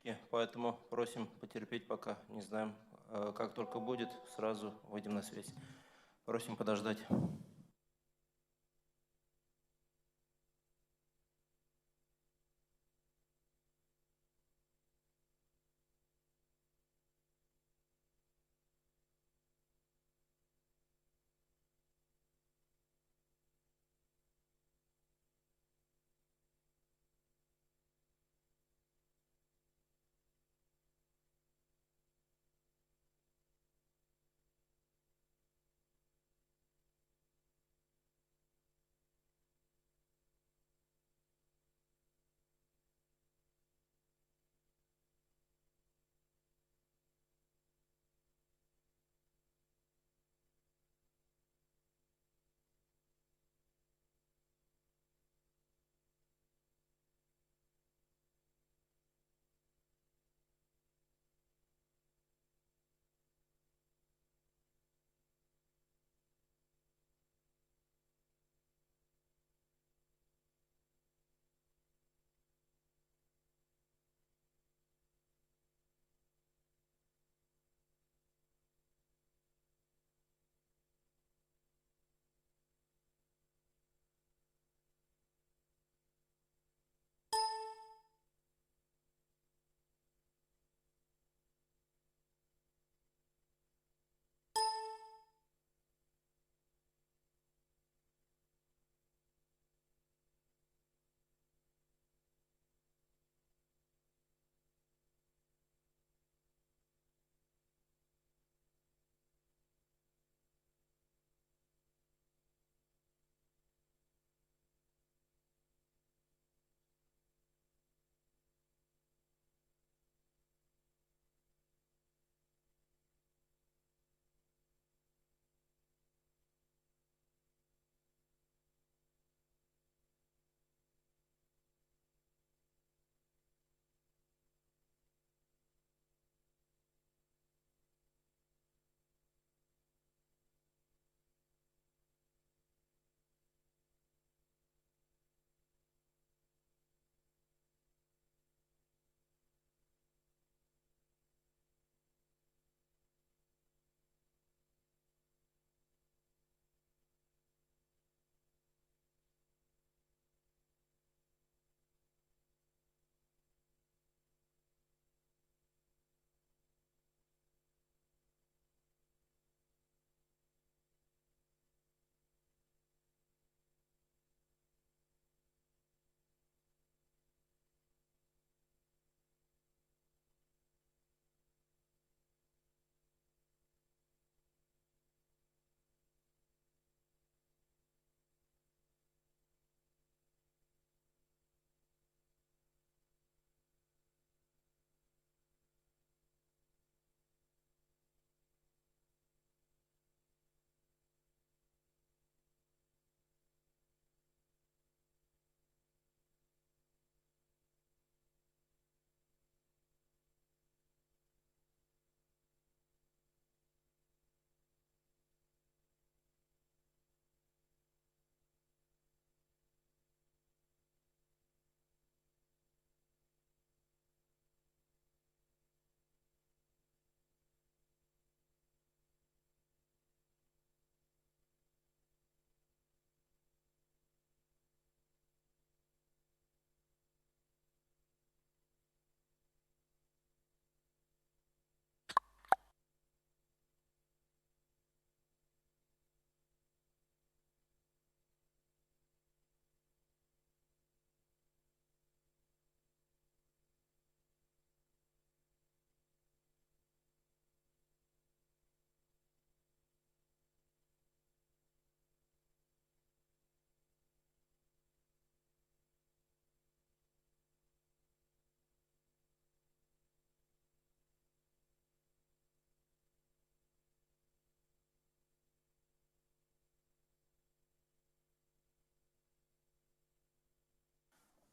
технически, поэтому просим потерпеть, пока не знаем. Как только будет, сразу выйдем на связь. Просим подождать.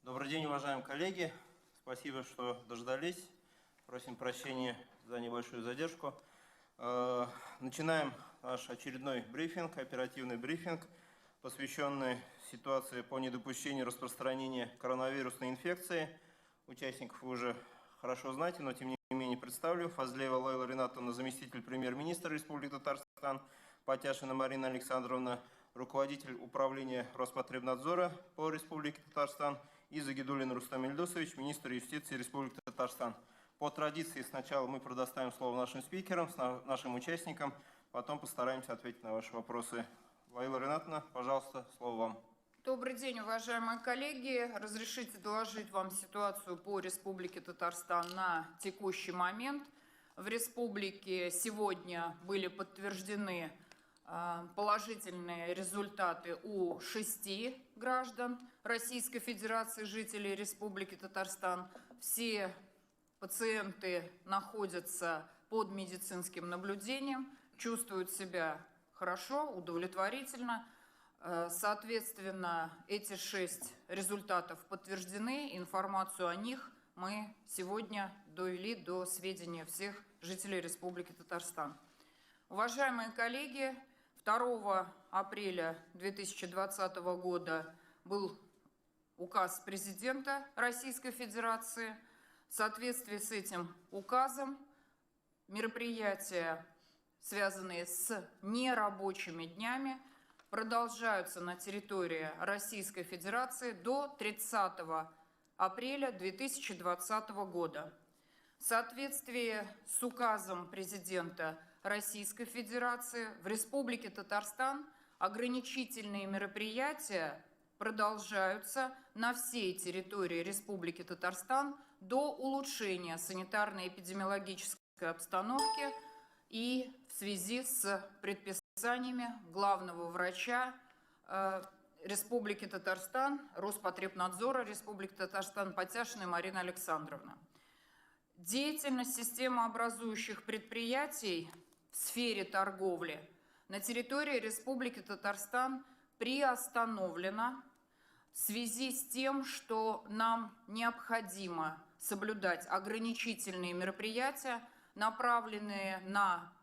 Добрый день, уважаемые коллеги. Спасибо, что дождались. Просим прощения за небольшую задержку. Начинаем наш очередной брифинг, оперативный брифинг, посвященный ситуации по недопущению распространения коронавирусной инфекции. Участников вы уже хорошо знаете, но тем не менее представлю. Фазлеева Лейла Ринатовна, заместитель премьер-министра Республики Татарстан, Потяшина Марина Александровна, руководитель управления Роспотребнадзора по Республике Татарстан, и Загидуллин Рустам Ильдусович, министр юстиции Республики Татарстан. По традиции сначала мы предоставим слово нашим спикерам, нашим участникам, потом постараемся ответить на ваши вопросы. Лейла Ринатовна, пожалуйста, слово вам. Добрый день, уважаемые коллеги. Разрешите доложить вам ситуацию по Республике Татарстан на текущий момент. В республике сегодня были подтверждены положительные результаты у 6 граждан Российской Федерации, жителей Республики Татарстан. Все пациенты находятся под медицинским наблюдением, чувствуют себя хорошо, удовлетворительно. Соответственно, эти 6 результатов подтверждены. Информацию о них мы сегодня довели до сведения всех жителей Республики Татарстан. Уважаемые коллеги, 2 апреля 2020 года был указ президента Российской Федерации. В соответствии с этим указом мероприятия, связанные с нерабочими днями, продолжаются на территории Российской Федерации до 30 апреля 2020 года. В соответствии с указом президента Российской Федерации в Республике Татарстан ограничительные мероприятия продолжаются на всей территории Республики Татарстан до улучшения санитарно-эпидемиологической обстановки и в связи с предписаниями главного врача Республики Татарстан, Роспотребнадзора Республики Татарстан Потяшиной Марины Александровны. Деятельность системообразующих предприятий в сфере торговли на территории Республики Татарстан приостановлена в связи с тем, что нам необходимо соблюдать ограничительные мероприятия, направленные на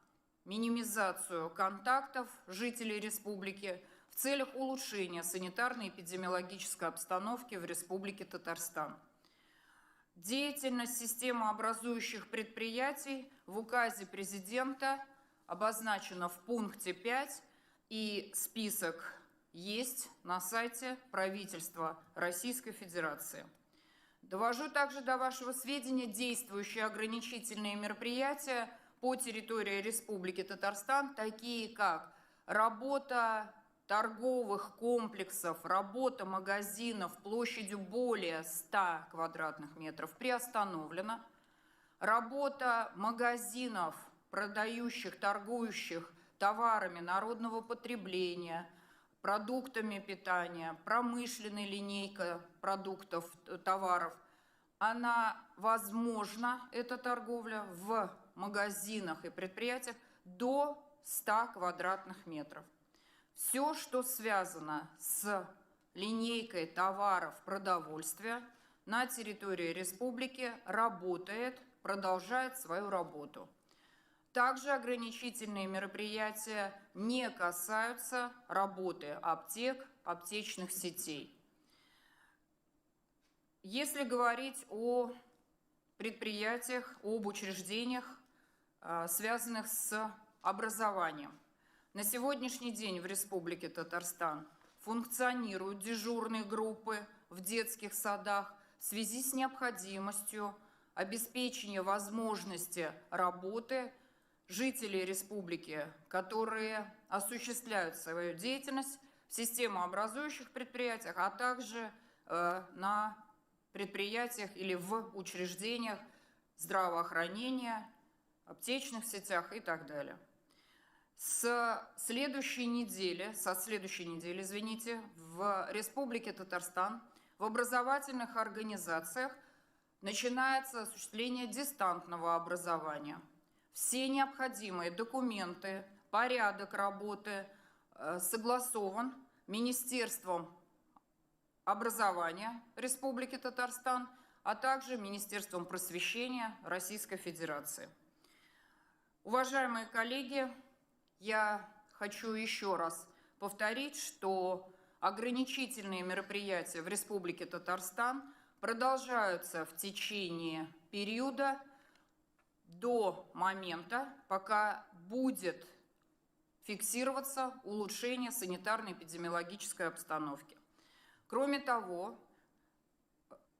минимизацию контактов жителей республики в целях улучшения санитарно-эпидемиологической обстановки в Республике Татарстан. Деятельность системообразующих предприятий в указе президента обозначена в пункте 5, и список есть на сайте правительства Российской Федерации. Довожу также до вашего сведения действующие ограничительные мероприятия по территории Республики Татарстан, такие как работа торговых комплексов, работа магазинов площадью более 100 квадратных метров приостановлена, работа магазинов, продающих, торгующих товарами народного потребления, продуктами питания, промышленной линейкой продуктов, товаров, она возможна, эта торговля, в магазинах и предприятиях до 100 квадратных метров. Все, что связано с линейкой товаров продовольствия на территории республики, работает, продолжает свою работу. Также ограничительные мероприятия не касаются работы аптек, аптечных сетей. Если говорить о предприятиях, об учреждениях, связанных с образованием. На сегодняшний день в Республике Татарстан функционируют дежурные группы в детских садах в связи с необходимостью обеспечения возможности работы жителей республики, которые осуществляют свою деятельность в системообразующих предприятиях, а также на предприятиях или в учреждениях здравоохранения, аптечных сетях и так далее. Со следующей недели, в Республике Татарстан в образовательных организациях начинается осуществление дистантного образования. Все необходимые документы, порядок работы согласован Министерством образования Республики Татарстан, а также Министерством просвещения Российской Федерации. Уважаемые коллеги, я хочу еще раз повторить, что ограничительные мероприятия в Республике Татарстан продолжаются в течение периода до момента, пока будет фиксироваться улучшение санитарно-эпидемиологической обстановки. Кроме того,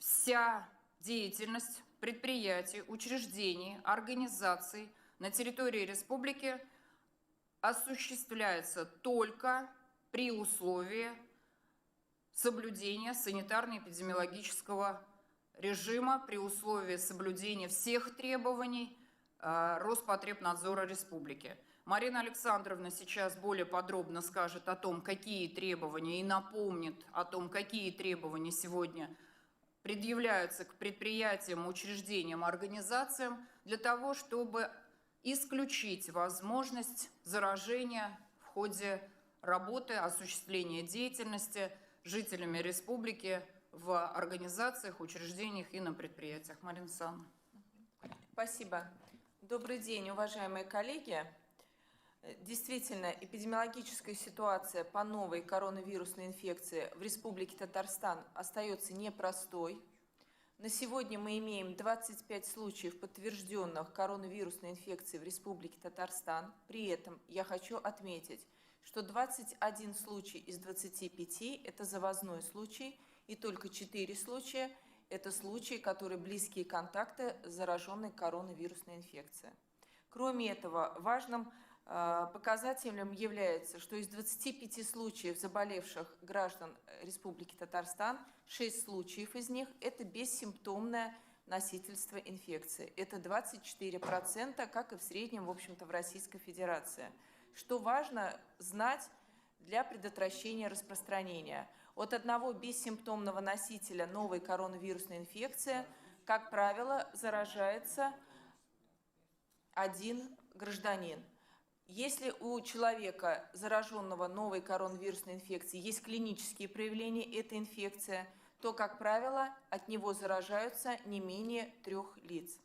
вся деятельность предприятий, учреждений, организаций на территории республики осуществляется только при условии соблюдения санитарно-эпидемиологического режима, при условии соблюдения всех требований Роспотребнадзора республики. Марина Александровна сейчас более подробно скажет о том, какие требования, и напомнит о том, какие требования сегодня предъявляются к предприятиям, учреждениям, организациям для того, чтобы исключить возможность заражения в ходе работы, осуществления деятельности жителями республики в организациях, учреждениях и на предприятиях. Марина Александровна. Спасибо. Добрый день, уважаемые коллеги. Действительно, эпидемиологическая ситуация по новой коронавирусной инфекции в Республике Татарстан остается непростой. На сегодня мы имеем 25 случаев подтвержденных коронавирусной инфекции в Республике Татарстан. При этом я хочу отметить, что 21 случай из 25 – это завозной случай, и только 4 случая – это случаи, которые близкие контакты с зараженной коронавирусной инфекцией. Кроме этого, важным показателем является, что из 25 случаев заболевших граждан Республики Татарстан, 6 случаев из них – это бессимптомное носительство инфекции. Это 24%, как и в среднем, в общем-то, в Российской Федерации. Что важно знать для предотвращения распространения. От одного бессимптомного носителя новой коронавирусной инфекции, как правило, заражается один гражданин. Если у человека, зараженного новой коронавирусной инфекцией, есть клинические проявления этой инфекции, то, как правило, от него заражаются не менее 3 лиц.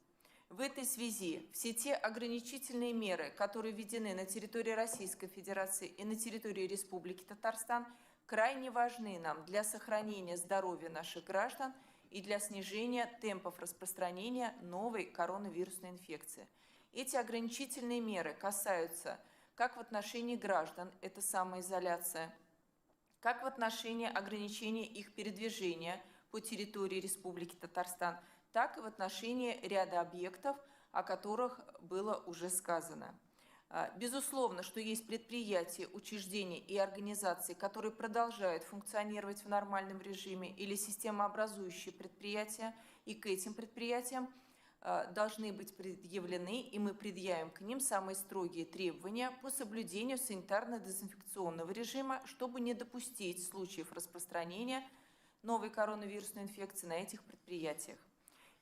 В этой связи все те ограничительные меры, которые введены на территории Российской Федерации и на территории Республики Татарстан, крайне важны нам для сохранения здоровья наших граждан и для снижения темпов распространения новой коронавирусной инфекции. Эти ограничительные меры касаются как в отношении граждан, это самоизоляция, как в отношении ограничения их передвижения по территории Республики Татарстан, так и в отношении ряда объектов, о которых было уже сказано. Безусловно, что есть предприятия, учреждения и организации, которые продолжают функционировать в нормальном режиме, или системообразующие предприятия, и к этим предприятиям должны быть предъявлены, и мы предъявим к ним самые строгие требования по соблюдению санитарно-дезинфекционного режима, чтобы не допустить случаев распространения новой коронавирусной инфекции на этих предприятиях.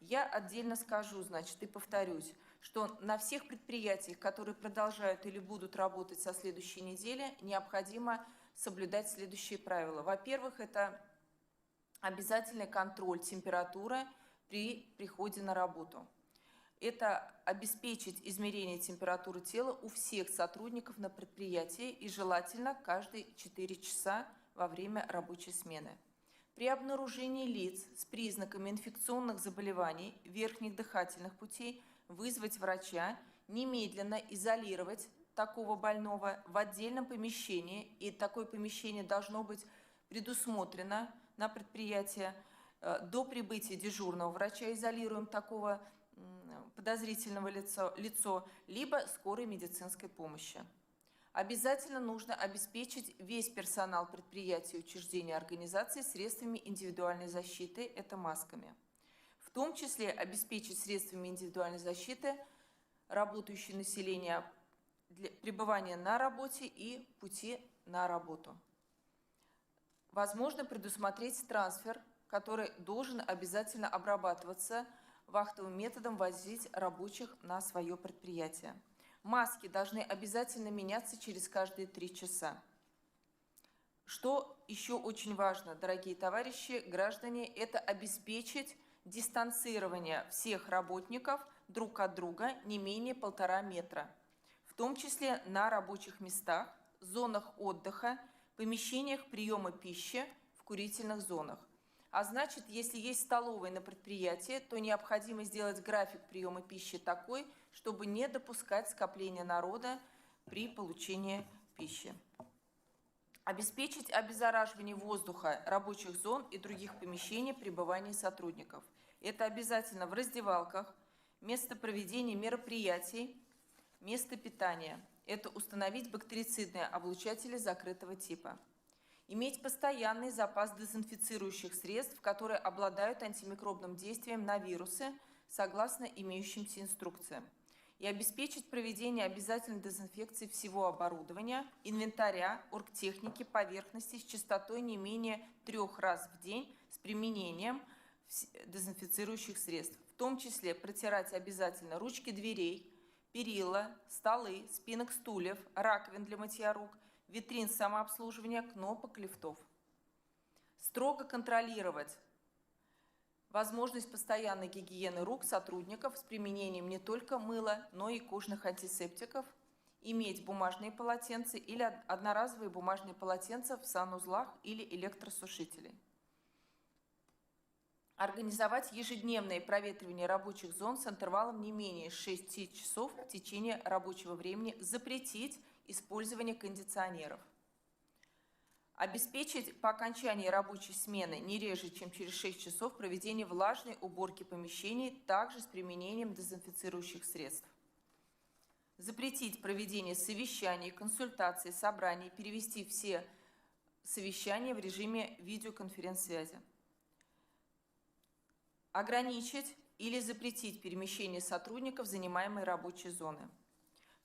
Я отдельно скажу, значит, и повторюсь, что на всех предприятиях, которые продолжают или будут работать со следующей недели, необходимо соблюдать следующие правила. Во-первых, это обязательный контроль температуры при приходе на работу. Это обеспечить измерение температуры тела у всех сотрудников на предприятии и желательно каждые 4 часа во время рабочей смены. При обнаружении лиц с признаками инфекционных заболеваний верхних дыхательных путей вызвать врача, немедленно изолировать такого больного в отдельном помещении, и такое помещение должно быть предусмотрено на предприятии. До прибытия дежурного врача изолируем такого подозрительного лицо, либо скорой медицинской помощи. Обязательно нужно обеспечить весь персонал предприятия, учреждения, организации средствами индивидуальной защиты, это масками. В том числе обеспечить средствами индивидуальной защиты работающее население для пребывания на работе и пути на работу. Возможно предусмотреть трансфер, который должен обязательно обрабатываться вахтовым методом, возить рабочих на свое предприятие. Маски должны обязательно меняться через каждые 3 часа. Что еще очень важно, дорогие товарищи, граждане, это обеспечить дистанцирование всех работников друг от друга не менее 1,5 метра, в том числе на рабочих местах, зонах отдыха, помещениях приема пищи, в курительных зонах. А значит, если есть столовые на предприятии, то необходимо сделать график приема пищи такой, чтобы не допускать скопления народа при получении пищи. Обеспечить обеззараживание воздуха рабочих зон и других помещений пребывания сотрудников. Это обязательно в раздевалках, место проведения мероприятий, место питания. Это установить бактерицидные облучатели закрытого типа. Иметь постоянный запас дезинфицирующих средств, которые обладают антимикробным действием на вирусы, согласно имеющимся инструкциям. И обеспечить проведение обязательной дезинфекции всего оборудования, инвентаря, оргтехники, поверхностей с частотой не менее 3 раз в день с применением дезинфицирующих средств. В том числе протирать обязательно ручки дверей, перила, столы, спинок стульев, раковин для мытья рук, витрин самообслуживания, кнопок, лифтов. Строго контролировать возможность постоянной гигиены рук сотрудников с применением не только мыла, но и кожных антисептиков, иметь бумажные полотенца или одноразовые бумажные полотенца в санузлах или электросушителей. Организовать ежедневное проветривание рабочих зон с интервалом не менее 6 часов в течение рабочего времени, запретить использование кондиционеров. Обеспечить по окончании рабочей смены не реже, чем через 6 часов проведение влажной уборки помещений, также с применением дезинфицирующих средств. Запретить проведение совещаний, консультаций, собраний, перевести все совещания в режиме видеоконференц-связи. Ограничить или запретить перемещение сотрудников занимаемой рабочей зоны.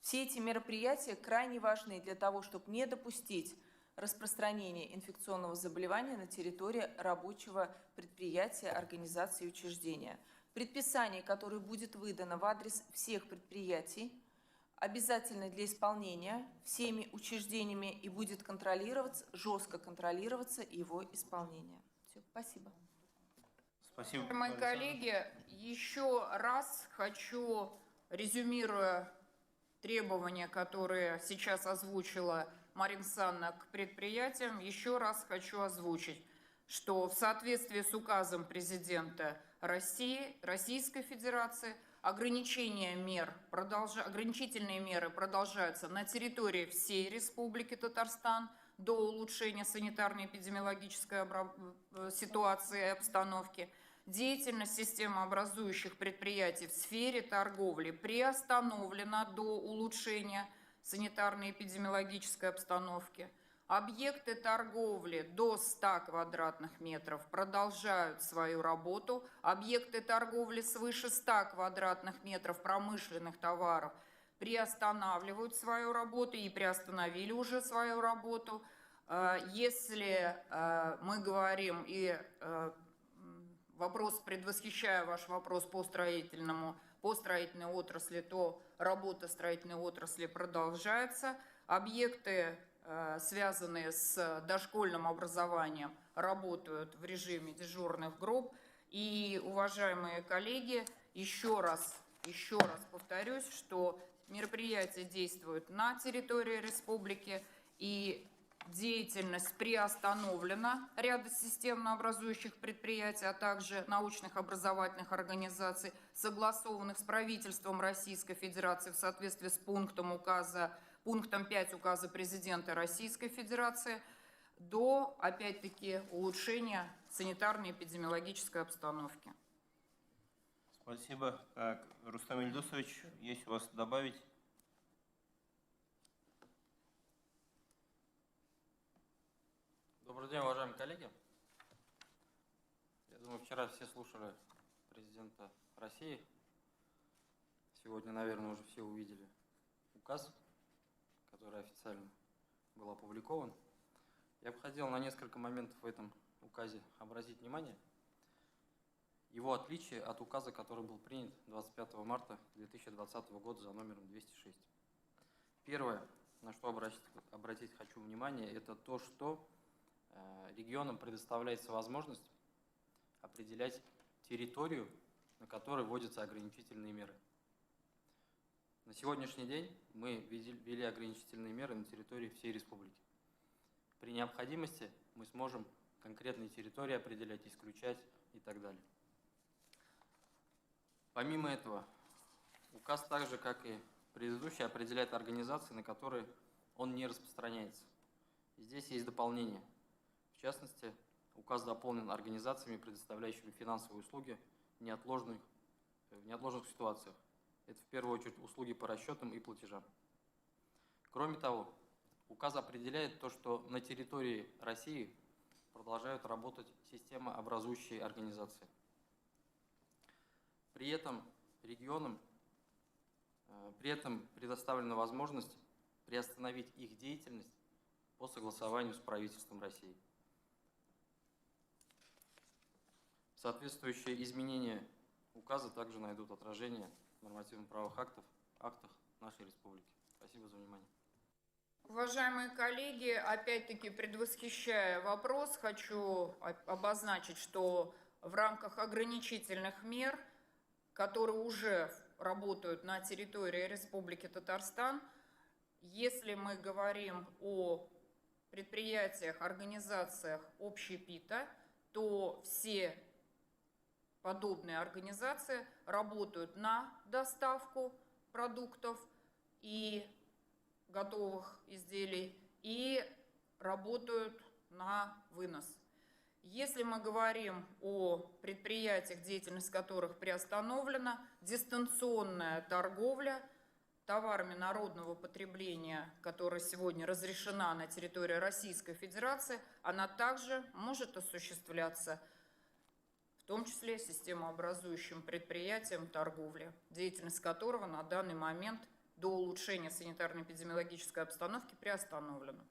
Все эти мероприятия крайне важны для того, чтобы не допустить распространения инфекционного заболевания на территории рабочего предприятия, организации и учреждения. Предписание, которое будет выдано в адрес всех предприятий, обязательно для исполнения всеми учреждениями и будет контролироваться, жестко контролироваться его исполнение. Все, спасибо. Спасибо. Мои коллеги, еще раз хочу, резюмируя требования, которые сейчас озвучила Марина Александровна к предприятиям, еще раз хочу озвучить, что в соответствии с указом президента России, Российской Федерации, ограничительные меры продолжаются на территории всей Республики Татарстан до улучшения санитарно-эпидемиологической ситуации и обстановки. Деятельность системообразующих предприятий в сфере торговли приостановлена до улучшения санитарно-эпидемиологической обстановки. Объекты торговли до 100 квадратных метров продолжают свою работу. Объекты торговли свыше 100 квадратных метров промышленных товаров приостанавливают свою работу и приостановили уже свою работу. Если мы говорим и вопрос, предвосхищая ваш вопрос по строительной отрасли, то работа строительной отрасли продолжается. Объекты, связанные с дошкольным образованием, работают в режиме дежурных групп. И, уважаемые коллеги, еще раз повторюсь, что мероприятия действуют на территории республики, и деятельность приостановлена ряда системно-образующих предприятий, а также научных образовательных организаций, согласованных с правительством Российской Федерации в соответствии с пунктом 5 указа президента Российской Федерации, до, опять-таки, улучшения санитарно-эпидемиологической обстановки. Спасибо. Так, Рустам Ильдусович, есть у вас добавить? Добрый день, уважаемые коллеги. Я думаю, вчера все слушали президента России. Сегодня, наверное, уже все увидели указ, который официально был опубликован. Я бы хотел на несколько моментов в этом указе обратить внимание. Его отличие от указа, который был принят 25 марта 2020 года за номером 206. Первое, на что обратить хочу внимание, это то, что регионам предоставляется возможность определять территорию, на которой вводятся ограничительные меры. На сегодняшний день мы ввели ограничительные меры на территории всей республики. При необходимости мы сможем конкретные территории определять, исключать и так далее. Помимо этого, указ так же, как и предыдущий, определяет организации, на которые он не распространяется. Здесь есть дополнение. В частности, указ дополнен организациями, предоставляющими финансовые услуги в неотложных ситуациях. Это в первую очередь услуги по расчетам и платежам. Кроме того, указ определяет то, что на территории России продолжают работать системообразующие организации. При этом регионам предоставлена возможность приостановить их деятельность по согласованию с правительством России. Соответствующие изменения указа также найдут отражение в нормативно-правовых актах нашей республики. Спасибо за внимание. Уважаемые коллеги, опять-таки предвосхищая вопрос, хочу обозначить, что в рамках ограничительных мер, которые уже работают на территории Республики Татарстан, если мы говорим о предприятиях, организациях общепита, то все подобные организации работают на доставку продуктов и готовых изделий и работают на вынос. Если мы говорим о предприятиях, деятельность которых приостановлена, дистанционная торговля товарами народного потребления, которая сегодня разрешена на территории Российской Федерации, она также может осуществляться, в том числе системообразующим предприятием торговли, деятельность которого на данный момент до улучшения санитарно-эпидемиологической обстановки приостановлена.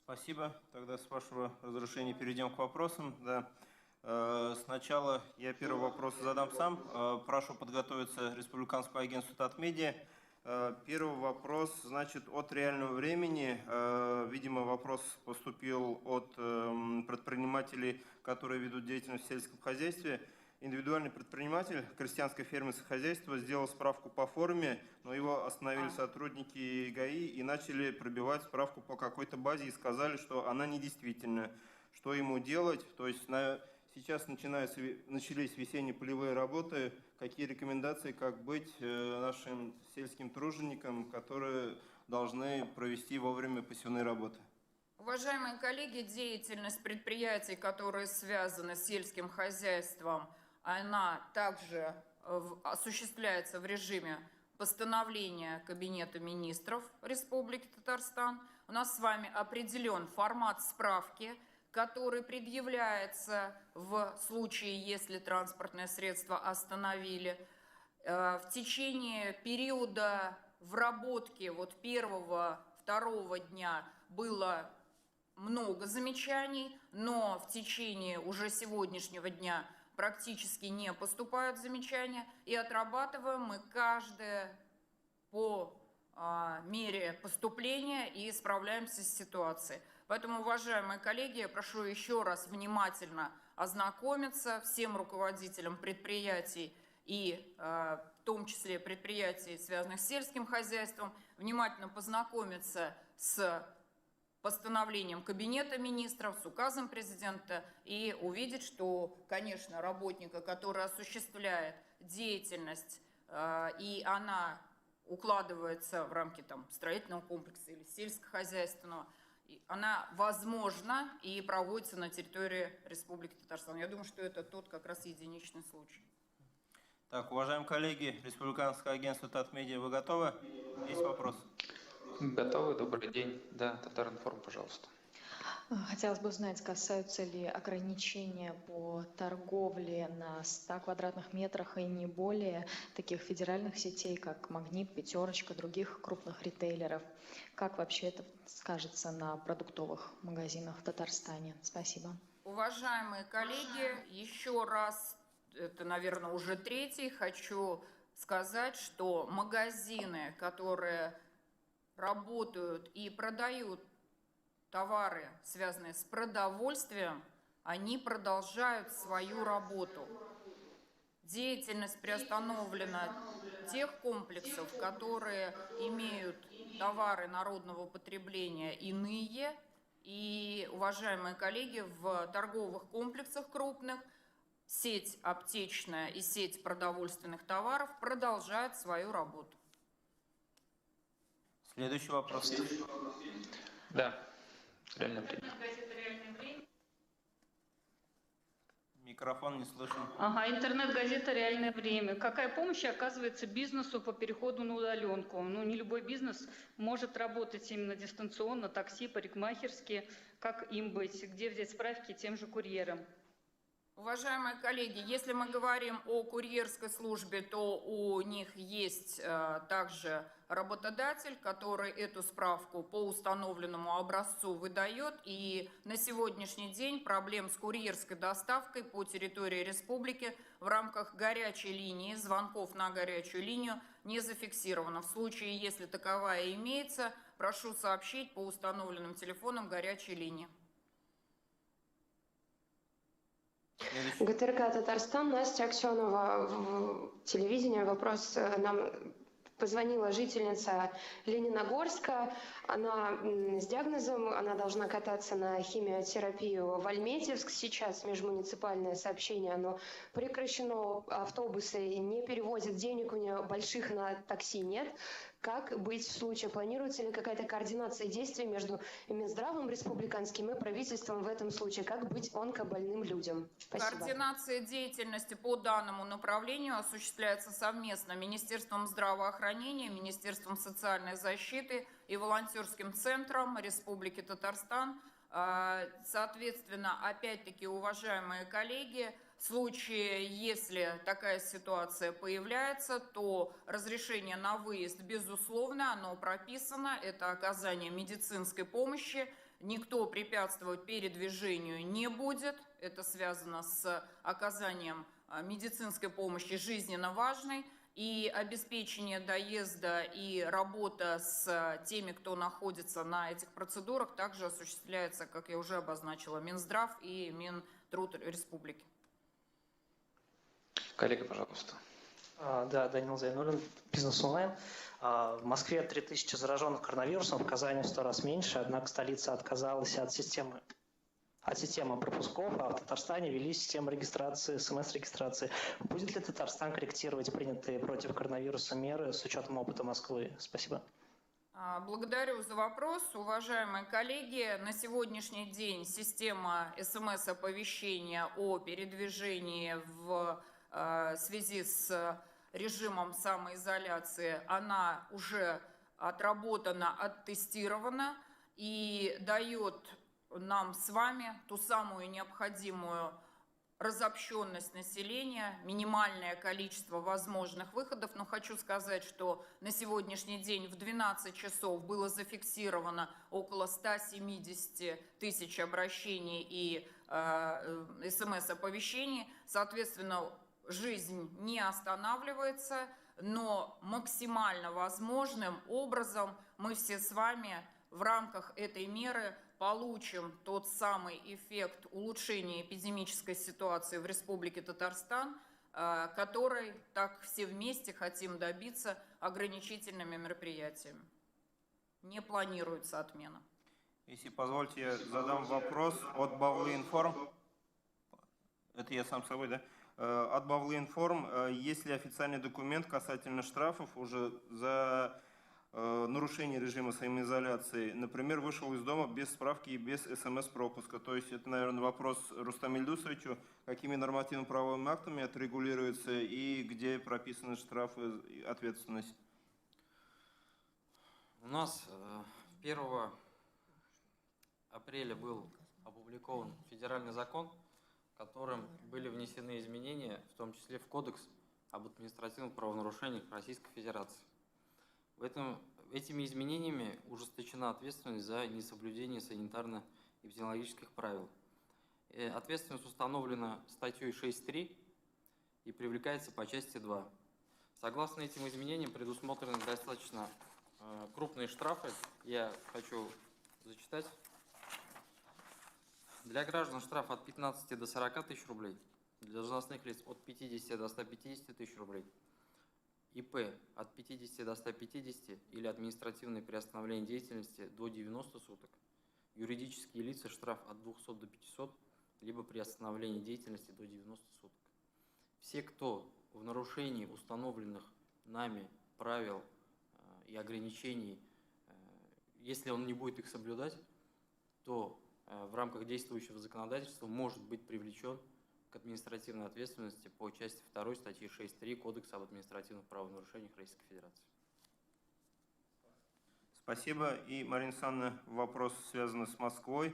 Спасибо. Тогда, с вашего разрешения, перейдем к вопросам. Да. Сначала я первый вопрос задам сам. Прошу подготовиться Республиканскому агентству Татмедиа. Первый вопрос, значит, от реального времени. Видимо, вопрос поступил от предпринимателей, которые ведут деятельность в сельском хозяйстве. Индивидуальный предприниматель, крестьянское фермерское хозяйство, сделал справку по форме, но его остановили сотрудники ГАИ и начали пробивать справку по какой-то базе и сказали, что она недействительна. Что ему делать? То есть сейчас начались весенние полевые работы. Какие рекомендации, как быть нашим сельским труженикам, которые должны провести вовремя посевные работы? Уважаемые коллеги, деятельность предприятий, которые связаны с сельским хозяйством, она также осуществляется в режиме постановления Кабинета министров Республики Татарстан. У нас с вами определен формат справки, который предъявляется в случае, если транспортное средство остановили. В течение периода вработки вот первого-второго дня было много замечаний, но в течение уже сегодняшнего дня практически не поступают замечания, и отрабатываем мы каждое по мере поступления и справляемся с ситуацией. Поэтому, уважаемые коллеги, я прошу еще раз внимательно ознакомиться всем руководителям предприятий и в том числе предприятий, связанных с сельским хозяйством, внимательно познакомиться с постановлением Кабинета министров, с указом президента и увидеть, что, конечно, работника, который осуществляет деятельность, и она укладывается в рамки строительного комплекса или сельскохозяйственного, она возможна и проводится на территории Республики Татарстан. Я думаю, что это тот как раз единичный случай. Так, уважаемые коллеги, Республиканское агентство Татмедиа, вы готовы? Есть вопрос? Готовы, добрый день. Да, Татаринформ, пожалуйста. Хотелось бы узнать, касаются ли ограничения по торговле на 100 квадратных метрах и не более таких федеральных сетей, как «Магнит», «Пятерочка», других крупных ритейлеров. Как вообще это скажется на продуктовых магазинах в Татарстане? Спасибо. Уважаемые коллеги, еще раз, это, наверное, уже третий, хочу сказать, что магазины, которые работают и продают товары, связанные с продовольствием, они продолжают свою работу. Деятельность приостановлена тех комплексов, которые имеют товары народного потребления иные, И, уважаемые коллеги, в торговых комплексах крупных сеть аптечная и сеть продовольственных товаров продолжают свою работу. Следующий вопрос. Да, реально время. Микрофон не слышен. Ага, интернет-газета «Реальное время». Какая помощь оказывается бизнесу по переходу на удаленку? Ну, не любой бизнес может работать именно дистанционно, такси, парикмахерские. Как им быть? Где взять справки тем же курьерам? Уважаемые коллеги, если мы говорим о курьерской службе, то у них есть также работодатель, который эту справку по установленному образцу выдает. И на сегодняшний день проблем с курьерской доставкой по территории республики в рамках горячей линии, звонков на горячую линию не зафиксировано. В случае, если таковая имеется, прошу сообщить по установленным телефонам горячей линии. ГТРК «Татарстан», Настя Аксенова, в телевидении. Вопрос нам позвонила жительница Лениногорска. Она с диагнозом, она должна кататься на химиотерапию в Альметьевск. Сейчас межмуниципальное сообщение, оно прекращено, автобусы не перевозят, денег у нее больших на такси нет. Как быть в случае? Планируется ли какая-то координация действий между Минздравом республиканским и правительством в этом случае? Как быть онкобольным людям? Спасибо. Координация деятельности по данному направлению осуществляется совместно Министерством здравоохранения, Министерством социальной защиты и волонтерским центром Республики Татарстан. Соответственно, опять-таки, уважаемые коллеги, в случае, если такая ситуация появляется, то разрешение на выезд, безусловно, оно прописано. Это оказание медицинской помощи. Никто препятствовать передвижению не будет. Это связано с оказанием медицинской помощи жизненно важной. И обеспечение доезда и работа с теми, кто находится на этих процедурах, также осуществляется, как я уже обозначила, Минздрав и Минтруд Республики. Коллега, пожалуйста. Да, Данил Зайнуллин, Бизнес Онлайн. В Москве 3000 зараженных коронавирусом, в Казани в 100 раз меньше, однако столица отказалась от системы пропусков, а в Татарстане ввели систему регистрации, СМС-регистрации. Будет ли Татарстан корректировать принятые против коронавируса меры с учетом опыта Москвы? Спасибо. Благодарю за вопрос. Уважаемые коллеги, на сегодняшний день система СМС-оповещения о передвижении в связи с режимом самоизоляции, она уже отработана, оттестирована и дает нам с вами ту самую необходимую разобщенность населения, минимальное количество возможных выходов. Но хочу сказать, что на сегодняшний день в 12 часов было зафиксировано около 170 тысяч обращений и СМС-оповещений. Соответственно, жизнь не останавливается, но максимально возможным образом мы все с вами в рамках этой меры получим тот самый эффект улучшения эпидемической ситуации в Республике Татарстан, который так все вместе хотим добиться ограничительными мероприятиями. Не планируется отмена. Если позвольте, я задам вопрос от Бавлы-Информ. Это я сам с собой, да? От Бавлы-Информ. Есть ли официальный документ касательно штрафов уже за нарушение режима самоизоляции? Например, вышел из дома без справки и без СМС-пропуска. То есть это, наверное, вопрос Рустаму Ильдусовичу, какими нормативно-правовыми актами это регулируется и где прописаны штрафы и ответственность? У нас 1 апреля был опубликован федеральный закон, которым были внесены изменения, в том числе в Кодекс об административных правонарушениях Российской Федерации. Этими изменениями ужесточена ответственность за несоблюдение санитарно-эпидемиологических правил. Ответственность установлена статьей 6.3 и привлекается по части 2. Согласно этим изменениям предусмотрены достаточно крупные штрафы. Я хочу зачитать. Для граждан штраф от 15 до 40 тысяч рублей, для должностных лиц от 50 до 150 тысяч рублей, ИП от 50 до 150 или административное приостановление деятельности до 90 суток, Юридические лица штраф от 200 до 500, либо при остановлении деятельности до 90 суток. Все, кто в нарушении установленных нами правил и ограничений, если он не будет их соблюдать, то в рамках действующего законодательства может быть привлечен к административной ответственности по части 2 статьи 6.3 Кодекса об административных правонарушениях Российской Федерации. Спасибо. И, Марина Александровна, вопрос связан с Москвой.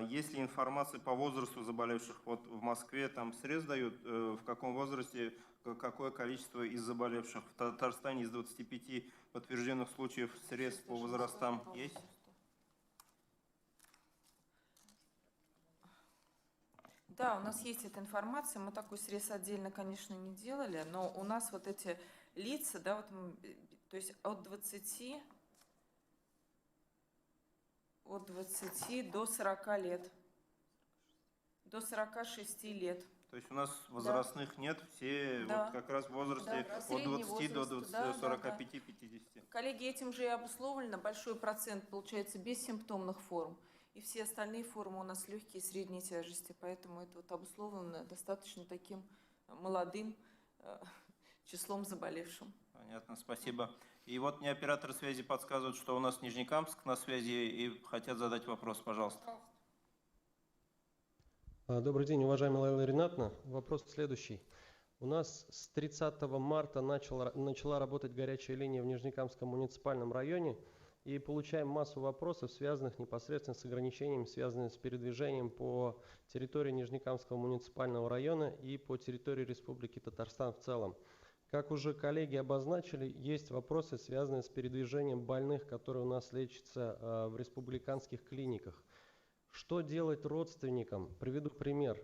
Есть ли информация по возрасту заболевших? Вот в Москве там срез дают, в каком возрасте, какое количество из заболевших. В Татарстане из 25 подтвержденных случаев срез по возрастам есть? Да, у нас есть эта информация, мы такой срез отдельно, конечно, не делали, но у нас вот эти лица, да, вот то есть от 20 до 40 лет, до 46 лет. То есть у нас возрастных нет, все Да. вот как раз в возрасте Да, от средний 20 до возраст, да, 45-50. Коллеги, этим же и обусловлено большой процент, получается, бессимптомных форм. И все остальные формы у нас легкие и средней тяжести, поэтому это вот обусловлено достаточно таким молодым числом заболевшим. Понятно, спасибо. И вот мне оператор связи подсказывает, что у нас Нижнекамск на связи и хотят задать вопрос, пожалуйста. Добрый день, уважаемая Лейла Ринатовна. Вопрос следующий. У нас с 30 марта начала работать горячая линия в Нижнекамском муниципальном районе, и получаем массу вопросов, связанных непосредственно с ограничениями, связанными с передвижением по территории Нижнекамского муниципального района и по территории Республики Татарстан в целом. Как уже коллеги обозначили, есть вопросы, связанные с передвижением больных, которые у нас лечатся в республиканских клиниках. Что делать родственникам? Приведу пример.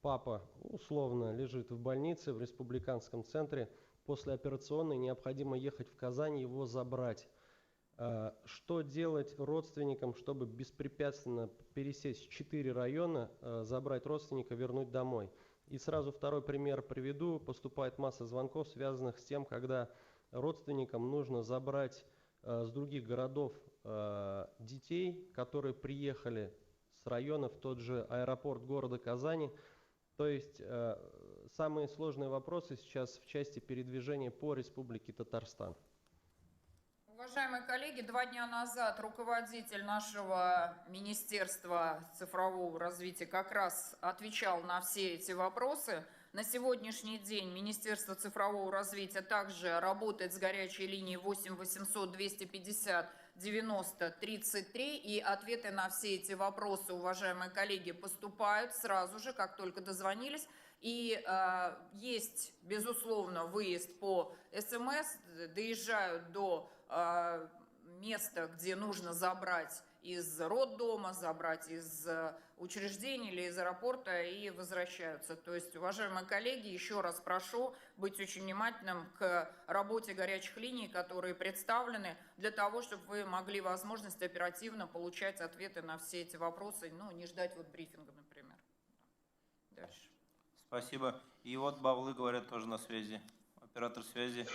Папа условно лежит в больнице в республиканском центре. После операционной необходимо ехать в Казань, его забрать. Что делать родственникам, чтобы беспрепятственно пересесть 4 района, забрать родственника, вернуть домой? И сразу второй пример приведу. Поступает масса звонков, связанных с тем, когда родственникам нужно забрать с других городов детей, которые приехали с района в тот же аэропорт города Казани. То есть самые сложные вопросы сейчас в части передвижения по Республике Татарстан. Уважаемые коллеги, 2 дня назад руководитель нашего Министерства цифрового развития как раз отвечал на все эти вопросы. На сегодняшний день Министерство цифрового развития также работает с горячей линией 8 800 250 90 33, и ответы на все эти вопросы, уважаемые коллеги, поступают сразу же, как только дозвонились. И есть, безусловно, выезд по СМС, доезжают до места, где нужно забрать из роддома, забрать из учреждений или из аэропорта и возвращаются. То есть, уважаемые коллеги, еще раз прошу быть очень внимательным к работе горячих линий, которые представлены, для того, чтобы вы могли возможность оперативно получать ответы на все эти вопросы, ну, не ждать вот брифинга, например. Дальше. Спасибо. И вот Бавлы говорят тоже на связи. Оператор связи.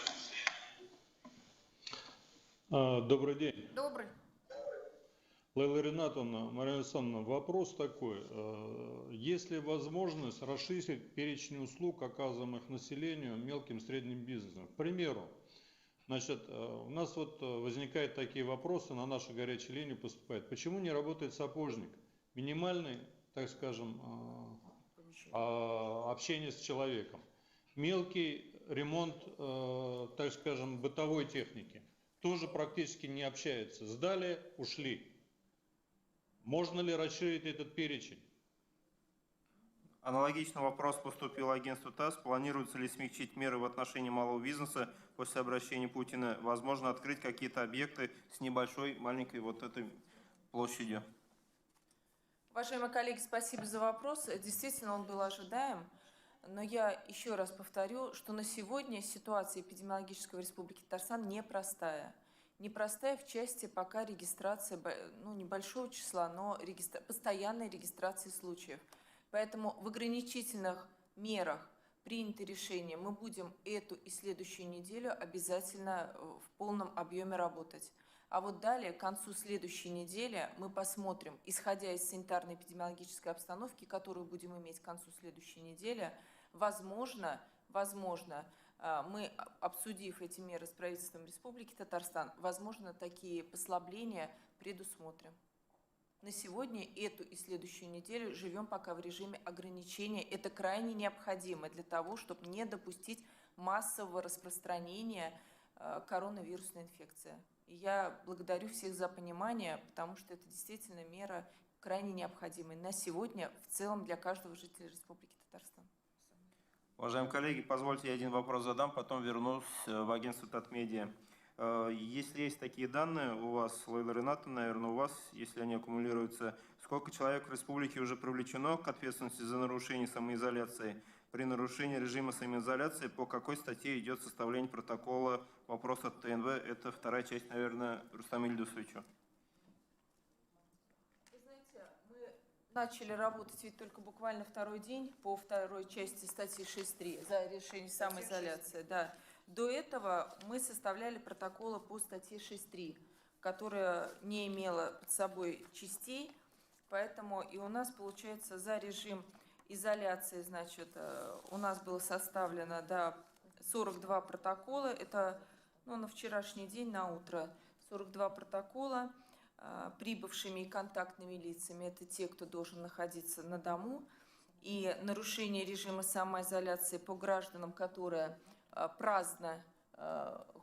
Добрый день. Добрый. Лейла Ринатовна, Марина Александровна, вопрос такой. Есть ли возможность расширить перечень услуг, оказываемых населению, мелким и средним бизнесом? К примеру, значит, у нас вот возникают такие вопросы, на нашу горячую линию поступают. Почему не работает сапожник? Минимальный, так скажем, общение с человеком. Мелкий ремонт, так скажем, бытовой техники. Тоже практически не общается. Сдали, ушли. Можно ли расширить этот перечень? Аналогичный вопрос поступил агентству ТАСС. Планируется ли смягчить меры в отношении малого бизнеса после обращения Путина? Возможно, открыть какие-то объекты с небольшой, маленькой вот этой площадью? Уважаемые коллеги, спасибо за вопрос. Действительно, он был ожидаем. Но я еще раз повторю, что на сегодня ситуация эпидемиологическая в Республике Татарстан непростая. Непростая в части пока регистрации, ну, небольшого числа, но постоянной регистрации случаев. Поэтому в ограничительных мерах принято решение. Мы будем эту и следующую неделю обязательно в полном объеме работать. А вот далее, к концу следующей недели, мы посмотрим, исходя из санитарно-эпидемиологической обстановки, которую будем иметь к концу следующей недели, возможно, мы, обсудив эти меры с правительством Республики Татарстан, возможно, такие послабления предусмотрим. На сегодня эту и следующую неделю живем пока в режиме ограничения. Это крайне необходимо для того, чтобы не допустить массового распространения коронавирусной инфекции. И я благодарю всех за понимание, потому что это действительно мера крайне необходимая на сегодня в целом для каждого жителя Республики Татарстан. Уважаемые коллеги, позвольте я один вопрос задам, потом вернусь в агентство Татмедиа. Если есть такие данные у вас, Лейла Ринатовна, наверное, у вас, если они аккумулируются, сколько человек в республике уже привлечено к ответственности за нарушение самоизоляции? При нарушении режима самоизоляции по какой статье идет составление протокола? Вопрос от ТНВ. Это вторая часть, наверное, Рустаму Ильдусовичу. Вы знаете, мы начали работать ведь только буквально второй день по второй части статьи 6.3 за решение самоизоляции. Да. До этого мы составляли протоколы по статье 6.3, которая не имела под собой частей, поэтому и у нас, получается, за режим изоляции, значит, у нас было составлено 42 протокола, это на вчерашний день, на утро, 42 протокола прибывшими и контактными лицами, это те, кто должен находиться на дому, и нарушение режима самоизоляции по гражданам, которые праздно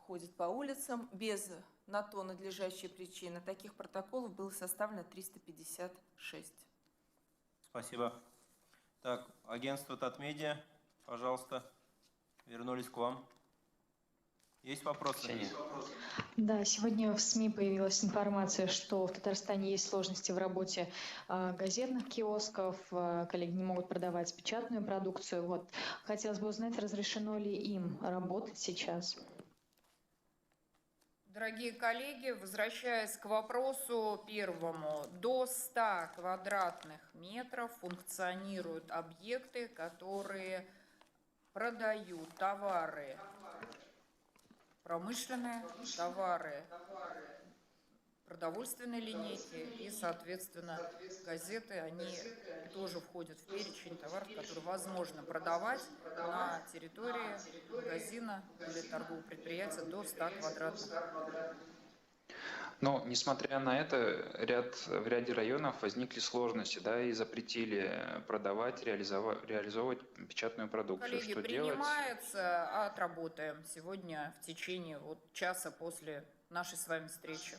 ходят по улицам без на то надлежащей причины. Таких протоколов было составлено 356. Спасибо. Так, агентство Татмедиа, пожалуйста, вернулись к вам. Есть вопросы? Да, сегодня в СМИ появилась информация, что в Татарстане есть сложности в работе газетных киосков, коллеги не могут продавать печатную продукцию. Вот. Хотелось бы узнать, разрешено ли им работать сейчас? Дорогие коллеги, возвращаясь к вопросу первому, до 100 квадратных метров функционируют объекты, которые продают товары промышленные, товары продовольственной линейки и, соответственно, газеты, они тоже входят в перечень товаров, которые возможно продавать на территории магазина или торгового предприятия до 100 квадратных. Но, несмотря на это, в ряде районов возникли сложности, да, и запретили продавать, реализовывать печатную продукцию. Коллеги, что принимается, делать? отработаем сегодня в течение часа после нашей с вами встречи.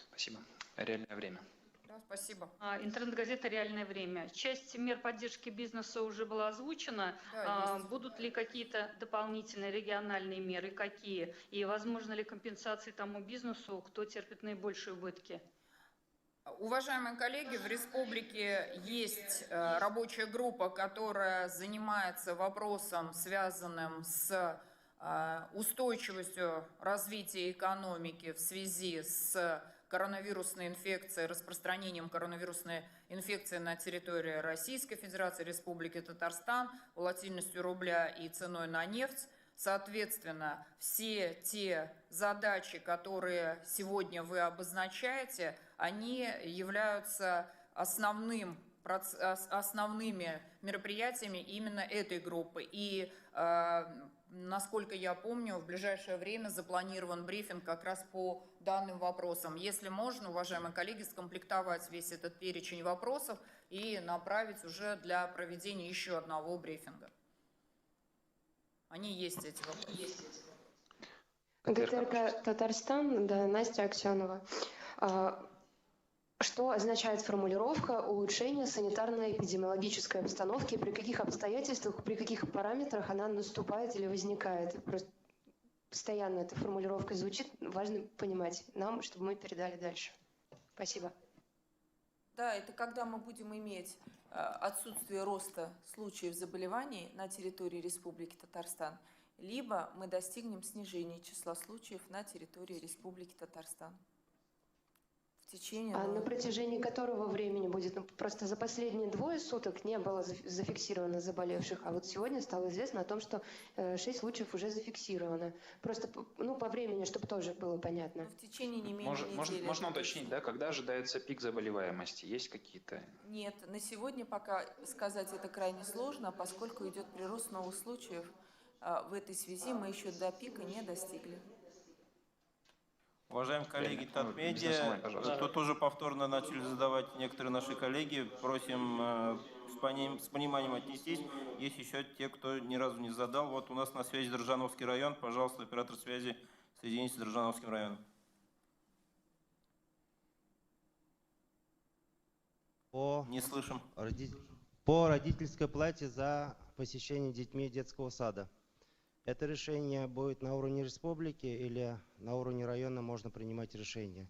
Спасибо. Реальное время. Да, спасибо. Интернет-газета «Реальное время». Часть мер поддержки бизнеса уже была озвучена. Да, будут ли какие-то дополнительные региональные меры? Какие? И возможно ли компенсации тому бизнесу, кто терпит наибольшие убытки? Уважаемые коллеги, в республике есть рабочая группа, которая занимается вопросом, связанным с устойчивостью развития экономики в связи с коронавирусной инфекцией, распространением коронавирусной инфекции на территории Российской Федерации, Республики Татарстан, волатильностью рубля и ценой на нефть. Соответственно, все те задачи, которые сегодня вы обозначаете, они являются основными мероприятиями именно этой группы. И, насколько я помню, в ближайшее время запланирован брифинг как раз по данным вопросам. Если можно, уважаемые коллеги, скомплектовать весь этот перечень вопросов и направить уже для проведения еще одного брифинга. Они есть, эти вопросы. ГТРК Татарстан, да, Настя Аксенова. Что означает формулировка улучшения санитарно-эпидемиологической обстановки, при каких обстоятельствах, при каких параметрах она наступает или возникает? Просто постоянно эта формулировка звучит, важно понимать нам, чтобы мы передали дальше. Спасибо. Да, это когда мы будем иметь отсутствие роста случаев заболеваний на территории Республики Татарстан, либо мы достигнем снижения числа случаев на территории Республики Татарстан. В течение. А на протяжении которого времени будет? Ну, просто за последние 2 суток не было зафиксировано заболевших, а вот сегодня стало известно о том, что 6 случаев уже зафиксировано. Просто по времени, чтобы тоже было понятно. В течение не менее недели. Можно это уточнить, точно. да, когда ожидается пик заболеваемости? Есть какие-то? Нет, на сегодня пока сказать это крайне сложно, поскольку идет прирост новых случаев. В этой связи мы еще до пика не достигли. Уважаемые коллеги Бизнес Татмедиа, онлайн, пожалуйста. тут уже повторно начали задавать некоторые наши коллеги. Просим с пониманием отнестись. Есть еще те, кто ни разу не задал. Вот у нас на связи Дрожжановский район. Пожалуйста, оператор связи, соедините с Дрожжановским районом. Не слышим. По родительской плате за посещение детьми детского сада. Это решение будет на уровне республики или на уровне района можно принимать решение?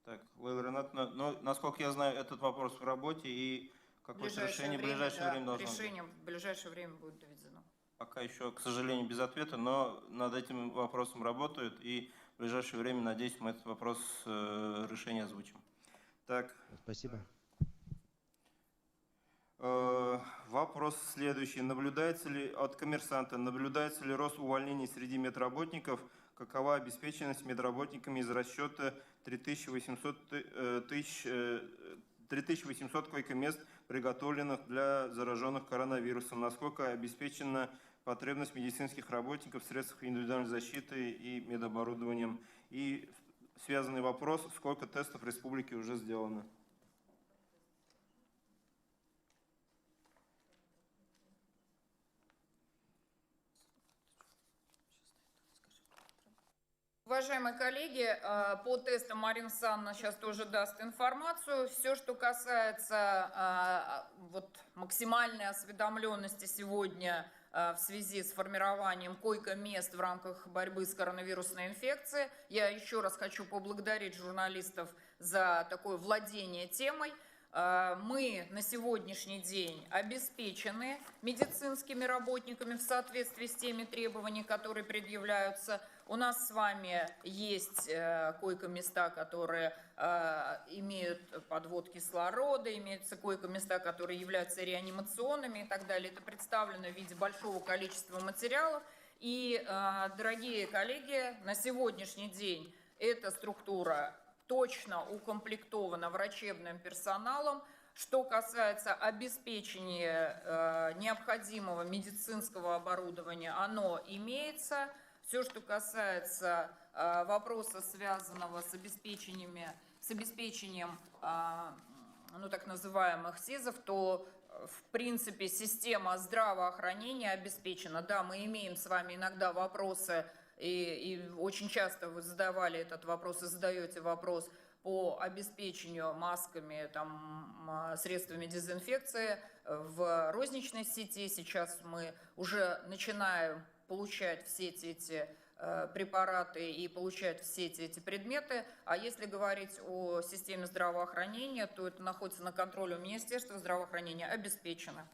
Так, Лейла Ринатовна, ну, насколько я знаю, этот вопрос в работе и какое-то решение в ближайшее время должно быть. Решение в ближайшее время будет доведено. Пока еще, к сожалению, без ответа, но над этим вопросом работают, и в ближайшее время, надеюсь, мы этот вопрос решения озвучим. Так. Спасибо. Вопрос следующий. Наблюдается ли от коммерсанта, наблюдается ли рост увольнений среди медработников? Какова обеспеченность медработниками из расчета 3800 койко-мест, приготовленных для зараженных коронавирусом? Насколько обеспечена потребность медицинских работников в средствах индивидуальной защиты и медоборудованием? И связанный вопрос, сколько тестов в республике уже сделано? Уважаемые коллеги, по тестам Марина Александровна сейчас тоже даст информацию. Все, что касается максимальной осведомленности сегодня в связи с формированием койко-мест в рамках борьбы с коронавирусной инфекцией, я еще раз хочу поблагодарить журналистов за такое владение темой. Мы на сегодняшний день обеспечены медицинскими работниками в соответствии с теми требованиями, которые предъявляются. У нас с вами есть койко-места, которые имеют подвод кислорода, имеются койко-места, которые являются реанимационными и так далее. Это представлено в виде большого количества материалов. И, дорогие коллеги, на сегодняшний день эта структура точно укомплектована врачебным персоналом. Что касается обеспечения необходимого медицинского оборудования, оно имеется. Все, что касается вопроса, связанного с обеспечением так называемых СИЗов, то в принципе система здравоохранения обеспечена. Да, мы имеем с вами иногда вопросы, и очень часто вы задавали этот вопрос и задаете вопрос по обеспечению масками, средствами дезинфекции в розничной сети. Сейчас мы уже начинаем получать все эти препараты и получать все эти предметы. А если говорить о системе здравоохранения, то это находится на контроле у Министерства здравоохранения, обеспечено.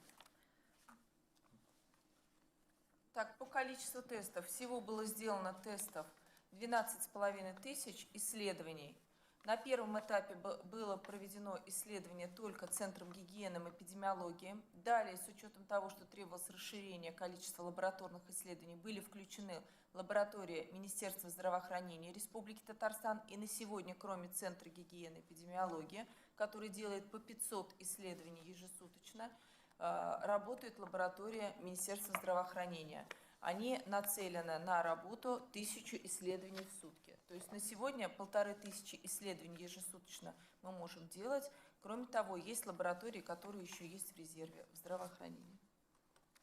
Так, по количеству тестов. Всего было сделано тестов 12,5 тысяч исследований. На первом этапе было проведено исследование только Центром гигиены и эпидемиологии. Далее, с учетом того, что требовалось расширение количества лабораторных исследований, были включены лаборатории Министерства здравоохранения Республики Татарстан. И на сегодня, кроме Центра гигиены и эпидемиологии, который делает по 500 исследований ежесуточно, работает лаборатория Министерства здравоохранения. Они нацелены на работу 1000 исследований в сутки. То есть на сегодня 1500 исследований ежесуточно мы можем делать. Кроме того, есть лаборатории, которые еще есть в резерве в здравоохранении.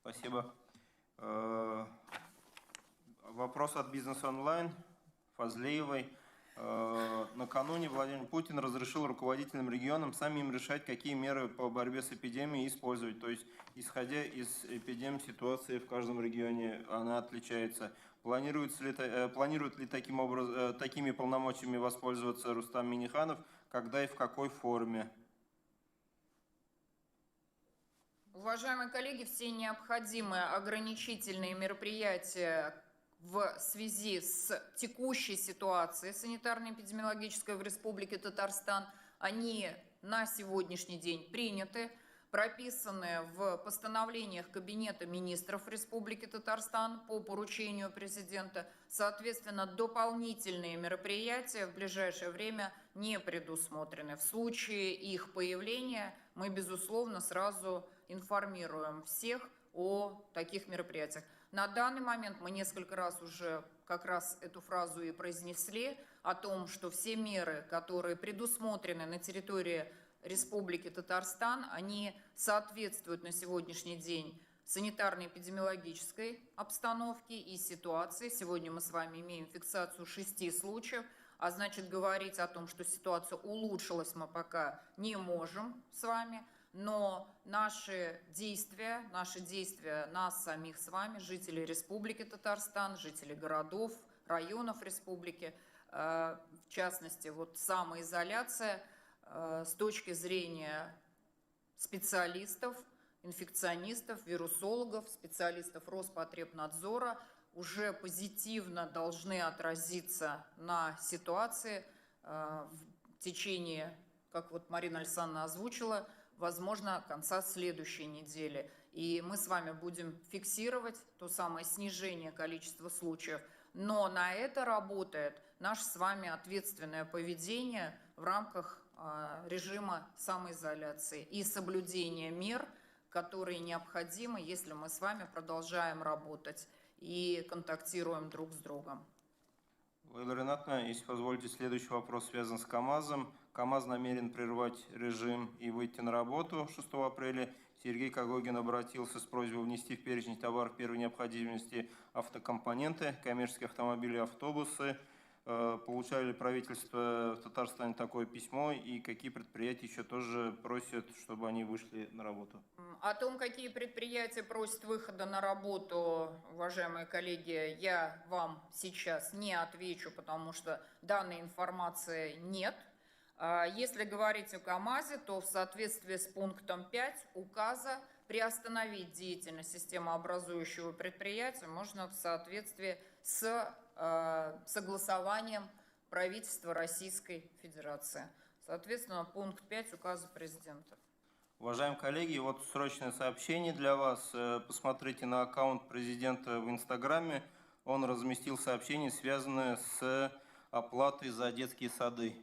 Спасибо. Вопрос от Бизнес Онлайн Фазлеевой. Накануне Владимир Путин разрешил руководителям регионам самим решать, какие меры по борьбе с эпидемией использовать. То есть, исходя из эпидем-ситуации в каждом регионе, она отличается. Планирует ли такими полномочиями воспользоваться Рустам Минниханов, когда и в какой форме? Уважаемые коллеги, все необходимые ограничительные мероприятия в связи с текущей ситуацией санитарно-эпидемиологической в Республике Татарстан, они на сегодняшний день приняты, прописаны в постановлениях Кабинета министров Республики Татарстан по поручению президента. Соответственно, дополнительные мероприятия в ближайшее время не предусмотрены. В случае их появления мы, безусловно, сразу информируем всех о таких мероприятиях. На данный момент мы несколько раз уже как раз эту фразу и произнесли о том, что все меры, которые предусмотрены на территории Республики Татарстан, они соответствуют на сегодняшний день санитарно-эпидемиологической обстановке и ситуации. Сегодня мы с вами имеем фиксацию 6 случаев, а значит говорить о том, что ситуация улучшилась, мы пока не можем с вами. Но наши действия, нас самих с вами, жителей Республики Татарстан, жителей городов, районов республики, в частности, вот самоизоляция с точки зрения специалистов, инфекционистов, вирусологов, специалистов Роспотребнадзора уже позитивно должны отразиться на ситуации в течение, как вот Марина Александровна озвучила, возможно, конца следующей недели. И мы с вами будем фиксировать то самое снижение количества случаев. Но на это работает наше с вами ответственное поведение в рамках режима самоизоляции и соблюдения мер, которые необходимы, если мы с вами продолжаем работать и контактируем друг с другом. Лейла Ринатовна, если позволите, следующий вопрос связан с КАМАЗом. КАМАЗ намерен прервать режим и выйти на работу 6 апреля. Сергей Когогин обратился с просьбой внести в перечень товаров первой необходимости автокомпоненты, коммерческие автомобили, автобусы. Получали ли правительство в Татарстане такое письмо и какие предприятия еще тоже просят, чтобы они вышли на работу? О том, какие предприятия просят выхода на работу, уважаемые коллеги, я вам сейчас не отвечу, потому что данной информации нет. Если говорить о КАМАЗе, то в соответствии с пунктом 5 указа приостановить деятельность системообразующего предприятия можно в соответствии с согласованием правительства Российской Федерации. Соответственно, пункт 5 указа президента. Уважаемые коллеги, вот срочное сообщение для вас. Посмотрите на аккаунт президента в Инстаграме. Он разместил сообщение, связанное с оплатой за детские сады.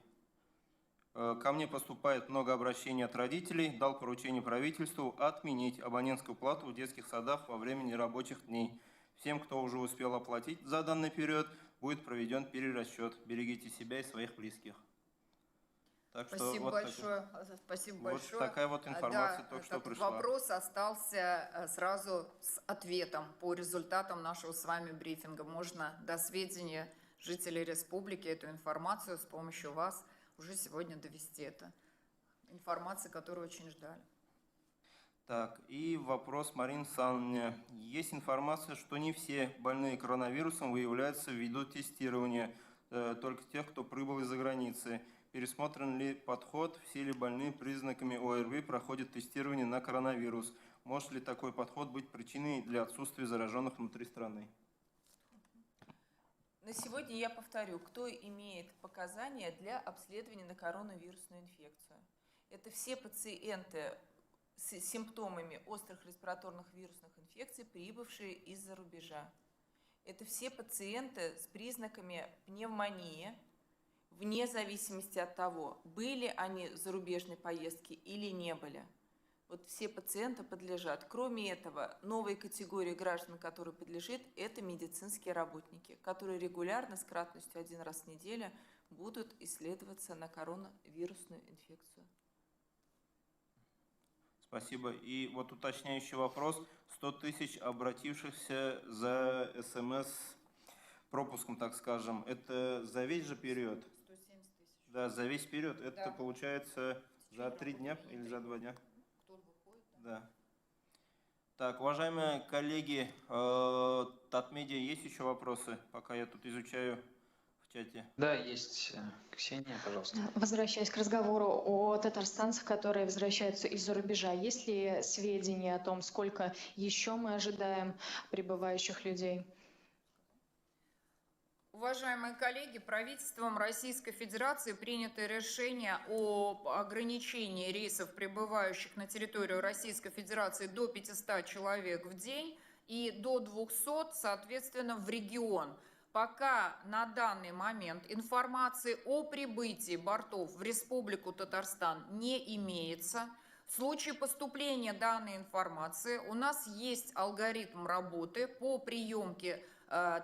Ко мне поступает много обращений от родителей. Дал поручение правительству отменить абонентскую плату в детских садах во время нерабочих дней. Всем, кто уже успел оплатить за данный период, будет проведен перерасчет. Берегите себя и своих близких. Так Спасибо что вот большое. Спасибо большое. Вот такая вот информация только что пришла. Вопрос остался сразу с ответом по результатам нашего с вами брифинга. Можно до сведения жителей республики эту информацию с помощью вас уже сегодня довести. Это информация, которую очень ждали. Так, и вопрос Марины Александровне. Есть информация, что не все больные коронавирусом выявляются ввиду тестирования, только тех, кто прибыл из-за границы. Пересмотрен ли подход, все ли больные признаками ОРВИ проходят тестирование на коронавирус? Может ли такой подход быть причиной для отсутствия зараженных внутри страны? На сегодня я повторю, кто имеет показания для обследования на коронавирусную инфекцию. Это все пациенты с симптомами острых респираторных вирусных инфекций, прибывшие из-за рубежа. Это все пациенты с признаками пневмонии, вне зависимости от того, были они в зарубежной поездке или не были. Вот все пациенты подлежат. Кроме этого, новые категории граждан, которые подлежат, это медицинские работники, которые регулярно с кратностью 1 раз в неделю будут исследоваться на коронавирусную инфекцию. Спасибо. И вот уточняющий вопрос. 100 тысяч обратившихся за СМС-пропуском, так скажем, это за весь же период? 170 тысяч. Да, за весь период. Это Да. получается за 3 дня или за 2 дня? Кто выходит? Да. Так, уважаемые коллеги, Татмедиа, есть еще вопросы, пока я тут изучаю в чате? Да, есть. Ксения, пожалуйста. Возвращаясь к разговору о татарстанцах, которые возвращаются из-за рубежа, есть ли сведения о том, сколько еще мы ожидаем прибывающих людей? Уважаемые коллеги, правительством Российской Федерации принято решение об ограничении рейсов, прибывающих на территорию Российской Федерации, до 500 человек в день и до 200, соответственно, в регион. Пока на данный момент информации о прибытии бортов в Республику Татарстан не имеется. В случае поступления данной информации у нас есть алгоритм работы по приемке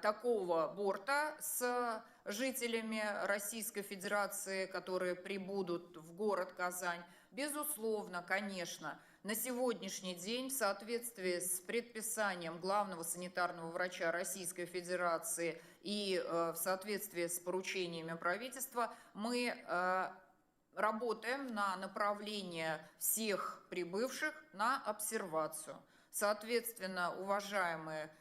такого борта с жителями Российской Федерации, которые прибудут в город Казань. Безусловно, конечно, на сегодняшний день в соответствии с предписанием главного санитарного врача Российской Федерации и в соответствии с поручениями правительства мы работаем на направление всех прибывших на обсервацию. Соответственно, уважаемые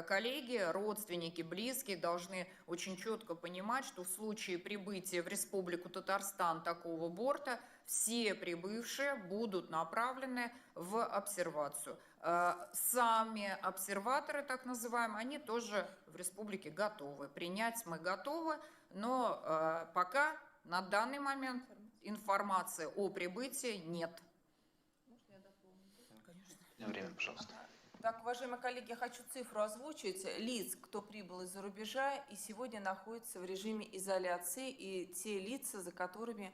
коллеги, родственники, близкие должны очень четко понимать, что в случае прибытия в Республику Татарстан такого борта все прибывшие будут направлены в обсервацию. Сами обсерваторы, так называемые, они тоже в республике готовы. Принять мы готовы, но пока на данный момент информации о прибытии нет. Можно я дополню? Конечно. Время, пожалуйста. Так, уважаемые коллеги, я хочу цифру озвучить. Лиц, кто прибыл из-за рубежа и сегодня находится в режиме изоляции, и те лица, за которыми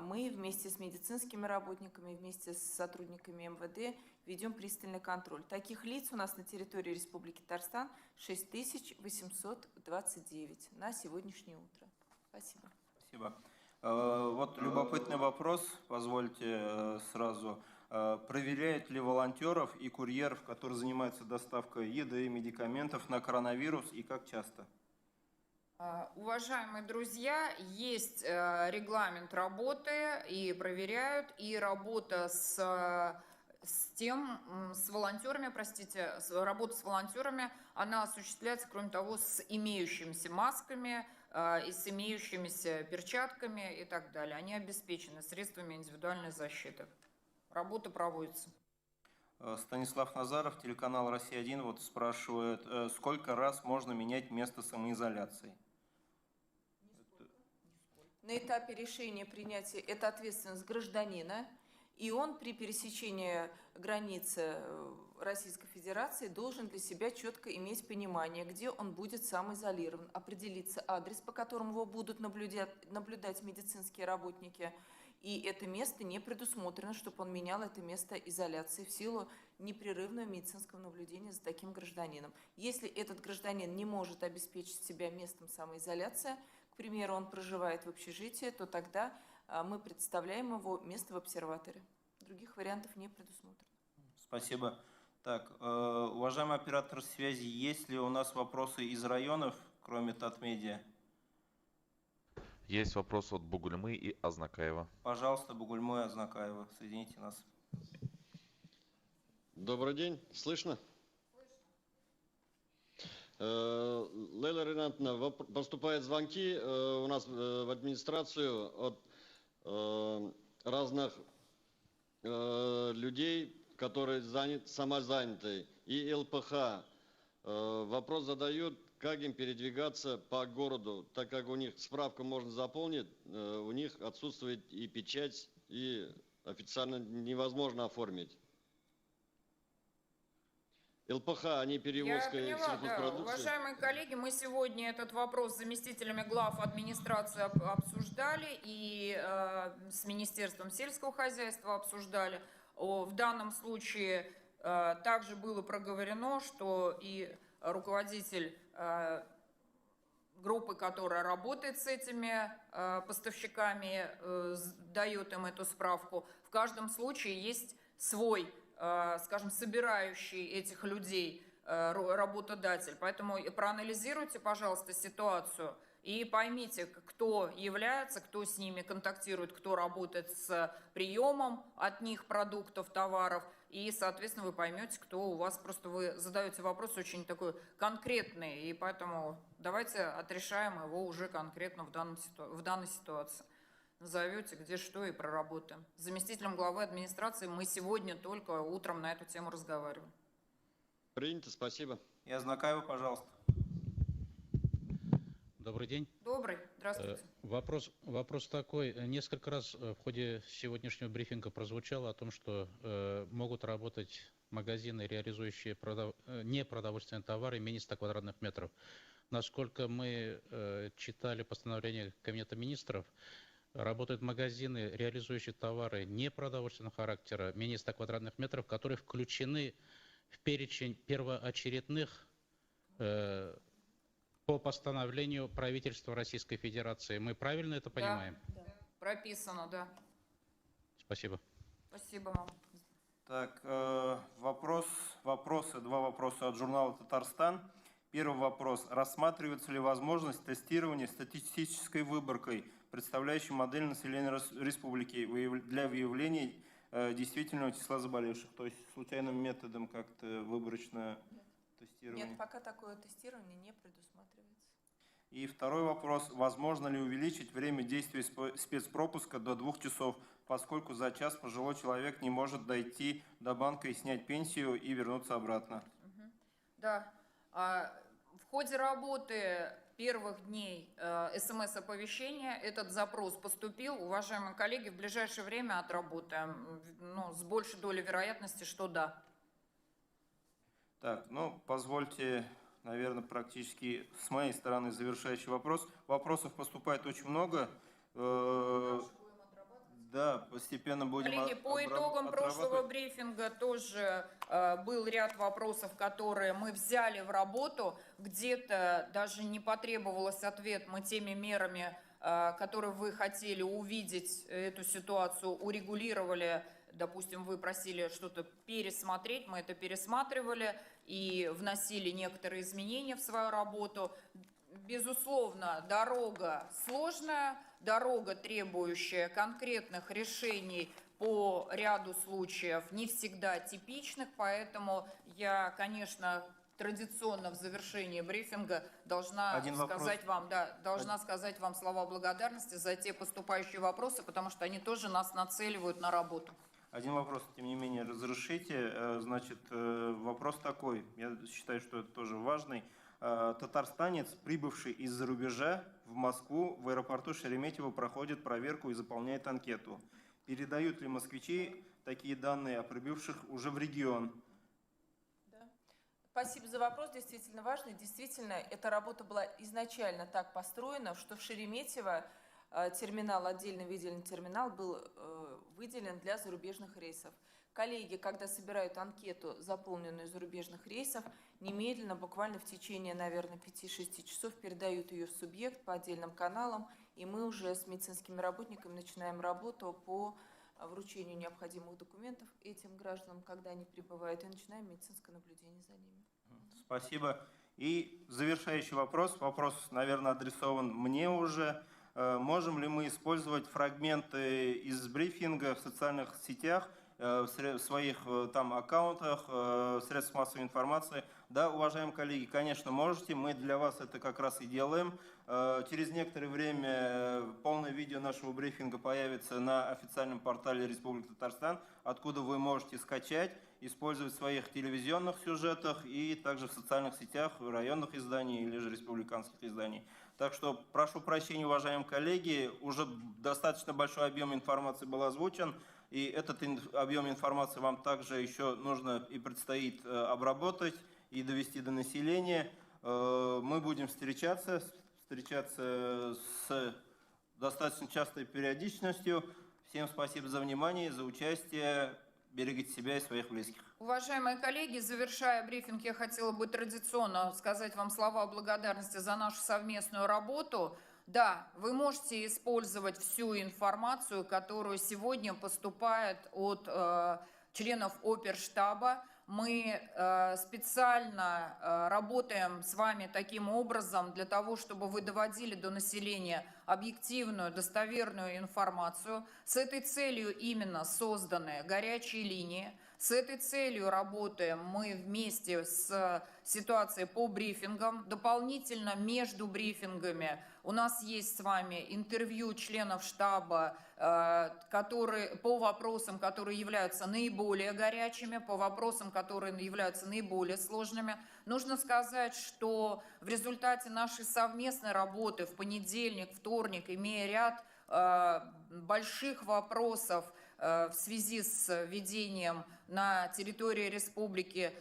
мы вместе с медицинскими работниками, вместе с сотрудниками МВД ведем пристальный контроль. Таких лиц у нас на территории Республики Татарстан 6829 на сегодняшнее утро. Спасибо. Спасибо. Вот любопытный вопрос, позвольте сразу. Проверяют ли волонтеров и курьеров, которые занимаются доставкой еды и медикаментов на коронавирус, и как часто? Уважаемые друзья, есть регламент работы, и проверяют, и работа с волонтерами, работа с волонтерами, она осуществляется, кроме того, с имеющимися масками и с имеющимися перчатками и так далее. Они обеспечены средствами индивидуальной защиты. Работа проводится. Станислав Назаров, телеканал «Россия-1» вот спрашивает, сколько раз можно менять место самоизоляции? На этапе решения принятия это ответственность гражданина, и он при пересечении границы Российской Федерации должен для себя четко иметь понимание, где он будет самоизолирован, определиться адрес, по которому его будут наблюдать медицинские работники, и это место не предусмотрено, чтобы он менял это место изоляции в силу непрерывного медицинского наблюдения за таким гражданином. Если этот гражданин не может обеспечить себя местом самоизоляции, к примеру, он проживает в общежитии, то тогда мы представляем его место в обсерваторе. Других вариантов не предусмотрено. Спасибо. Так, уважаемый оператор связи, есть ли у нас вопросы из районов, кроме Татмедиа? Есть вопрос от Бугульмы и Азнакаева. Пожалуйста, Бугульмы и Азнакаева, соедините нас. Добрый день, слышно? Лейла Ринатовна, поступают звонки у нас в администрацию от разных людей, которые самозаняты, и ЛПХ. Вопрос задают, как им передвигаться по городу, так как у них справку можно заполнить, у них отсутствует и печать, и официально невозможно оформить. ЛПХ, они перевозка сельхозпродукции. Уважаемые коллеги, мы сегодня этот вопрос с заместителями глав администрации обсуждали и с Министерством сельского хозяйства обсуждали. В данном случае также было проговорено, что и руководитель группы, которая работает с этими поставщиками, дает им эту справку. В каждом случае есть свой, скажем, собирающий этих людей работодатель. Поэтому проанализируйте, пожалуйста, ситуацию и поймите, кто является, кто с ними контактирует, кто работает с приемом от них продуктов, товаров. И, соответственно, вы поймете, кто у вас. Просто вы задаете вопрос очень такой конкретный. И поэтому давайте отрешаем его уже конкретно в данной ситуации. Назовете, где что, и проработаем. С заместителем главы администрации мы сегодня только утром на эту тему разговаривали. Принято, спасибо. И Азнакаева, пожалуйста. Добрый день. Добрый. Здравствуйте. Вопрос такой. Несколько раз в ходе сегодняшнего брифинга прозвучало о том, что могут работать магазины, реализующие непродовольственные товары менее 100 квадратных метров. Насколько мы читали постановление Кабинета министров, работают магазины, реализующие товары непродовольственного характера, менее 100 квадратных метров, которые включены в перечень первоочередных по постановлению правительства Российской Федерации. Мы правильно это понимаем? Да, прописано, да. Спасибо. Спасибо вам. Так, вопросы, два вопроса от журнала «Татарстан». Первый вопрос. Рассматривается ли возможность тестирования статистической выборкой, представляющей модель населения республики для выявления действительного числа заболевших? То есть случайным методом как-то выборочно тестирование? Нет, пока такое тестирование не предусматривается. И второй вопрос. Возможно ли увеличить время действия спецпропуска до 2 часов, поскольку за час пожилой человек не может дойти до банка и снять пенсию и вернуться обратно? Да. В ходе работы первых дней СМС-оповещения этот запрос поступил. Уважаемые коллеги, в ближайшее время отработаем. С большей долей вероятности, что да. Так, позвольте, наверное, практически с моей стороны завершающий вопрос. Вопросов поступает очень много. Да, постепенно будем Коллеги, по итогам прошлого брифинга тоже был ряд вопросов, которые мы взяли в работу. Где-то даже не потребовалось ответ. Мы теми мерами, которые вы хотели увидеть эту ситуацию, урегулировали. Допустим, вы просили что-то пересмотреть, мы это пересматривали и вносили некоторые изменения в свою работу. Безусловно, дорога сложная, дорога, требующая конкретных решений по ряду случаев, не всегда типичных, поэтому я, конечно, традиционно в завершении брифинга должна сказать вам слова благодарности за те поступающие вопросы, потому что они тоже нас нацеливают на работу. Один вопрос, тем не менее, разрешите. Значит, вопрос такой, я считаю, что это тоже важный. Татарстанец, прибывший из-за рубежа в Москву, в аэропорту Шереметьево проходит проверку и заполняет анкету. Передают ли москвичи такие данные о прибывших уже в регион? Да. Спасибо за вопрос, действительно важный. Действительно, эта работа была изначально так построена, что в Шереметьево терминал, отдельно выделенный терминал был выделен для зарубежных рейсов. Коллеги, когда собирают анкету, заполненную зарубежных рейсов, немедленно, буквально в течение, наверное, 5-6 часов передают ее в субъект по отдельным каналам, и мы уже с медицинскими работниками начинаем работу по вручению необходимых документов этим гражданам, когда они прибывают, и начинаем медицинское наблюдение за ними. Спасибо. И завершающий вопрос. Вопрос, наверное, адресован мне уже. Можем ли мы использовать фрагменты из брифинга в социальных сетях, в своих там аккаунтах, средств массовой информации? Да, уважаемые коллеги, конечно, можете. Мы для вас это как раз и делаем. Через некоторое время полное видео нашего брифинга появится на официальном портале Республики Татарстан, откуда вы можете скачать, использовать в своих телевизионных сюжетах и также в социальных сетях районных изданий или же республиканских изданий. Так что прошу прощения, уважаемые коллеги, уже достаточно большой объем информации был озвучен, и этот объем информации вам также еще нужно и предстоит обработать и довести до населения. Мы будем встречаться с достаточно частой периодичностью. Всем спасибо за внимание, за участие. Берегите себя и своих близких. Уважаемые коллеги, завершая брифинг, я хотела бы традиционно сказать вам слова благодарности за нашу совместную работу. Да, вы можете использовать всю информацию, которую сегодня поступает от членов оперштаба. Мы специально работаем с вами таким образом для того, чтобы вы доводили до населения объективную, достоверную информацию. С этой целью именно созданы горячие линии. С этой целью работаем мы вместе с ситуацией по брифингам. Дополнительно между брифингами у нас есть с вами интервью членов штаба, которые, по вопросам, которые являются наиболее горячими, по вопросам, которые являются наиболее сложными. Нужно сказать, что в результате нашей совместной работы в понедельник, вторник, имея ряд больших вопросов в связи с введением на территории республики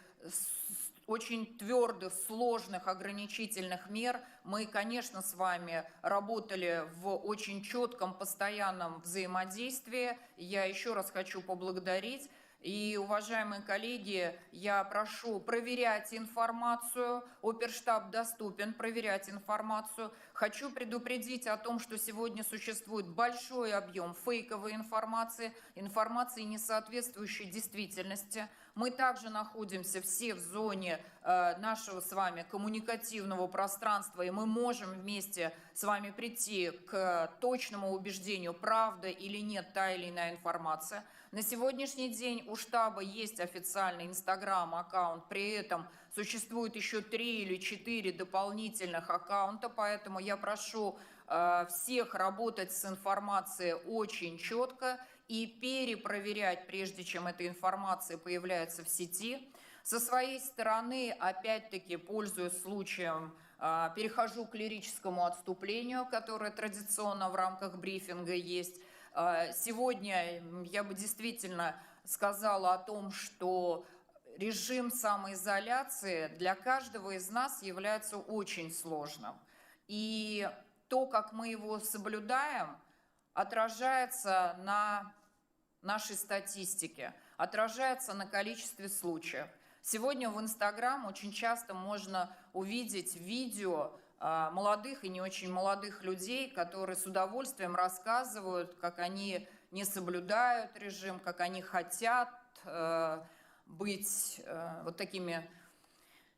очень твердых, сложных ограничительных мер, мы, конечно, с вами работали в очень четком, постоянном взаимодействии. Я еще раз хочу поблагодарить. И, уважаемые коллеги, я прошу проверять информацию. Оперштаб доступен, проверять информацию. Хочу предупредить о том, что сегодня существует большой объем фейковой информации, информации, не соответствующей действительности. Мы также находимся все в зоне нашего с вами коммуникативного пространства, и мы можем вместе с вами прийти к точному убеждению, правда или нет та или иная информация. На сегодняшний день у штаба есть официальный Инстаграм-аккаунт, при этом существует еще 3 или 4 дополнительных аккаунта, поэтому я прошу всех работать с информацией очень четко и перепроверять, прежде чем эта информация появляется в сети. Со своей стороны, опять-таки, пользуясь случаем, перехожу к лирическому отступлению, которое традиционно в рамках брифинга есть. Сегодня я бы действительно сказала о том, что режим самоизоляции для каждого из нас является очень сложным. И то, как мы его соблюдаем, отражается на нашей статистике, отражается на количестве случаев. Сегодня в Инстаграм очень часто можно увидеть видео молодых и не очень молодых людей, которые с удовольствием рассказывают, как они не соблюдают режим, как они хотят быть вот такими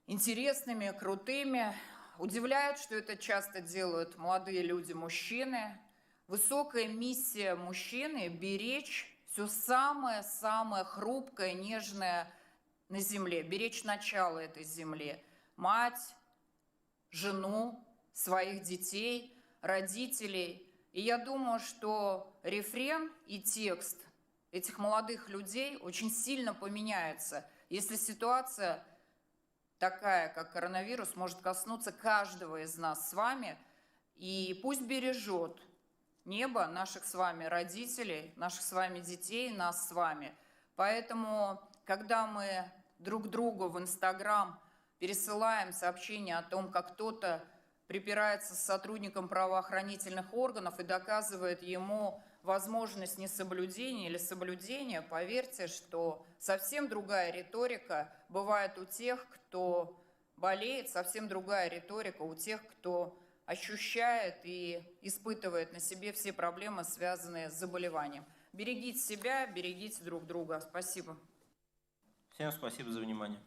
интересными, крутыми. Удивляет, что это часто делают молодые люди, мужчины. Высокая миссия мужчины – беречь все самое-самое хрупкое, нежное на земле, беречь начало этой земли. Мать, жену, своих детей, родителей. И я думаю, что рефрен и текст этих молодых людей очень сильно поменяется, если ситуация такая, как коронавирус, может коснуться каждого из нас с вами. И пусть бережет небо наших с вами родителей, наших с вами детей, нас с вами. Поэтому, когда мы друг другу в Инстаграм пересылаем сообщения о том, как кто-то припирается с сотрудником правоохранительных органов и доказывает ему возможность несоблюдения или соблюдения, поверьте, что совсем другая риторика бывает у тех, кто болеет, совсем другая риторика у тех, кто ощущает и испытывает на себе все проблемы, связанные с заболеванием. Берегите себя, берегите друг друга. Спасибо. Всем спасибо за внимание.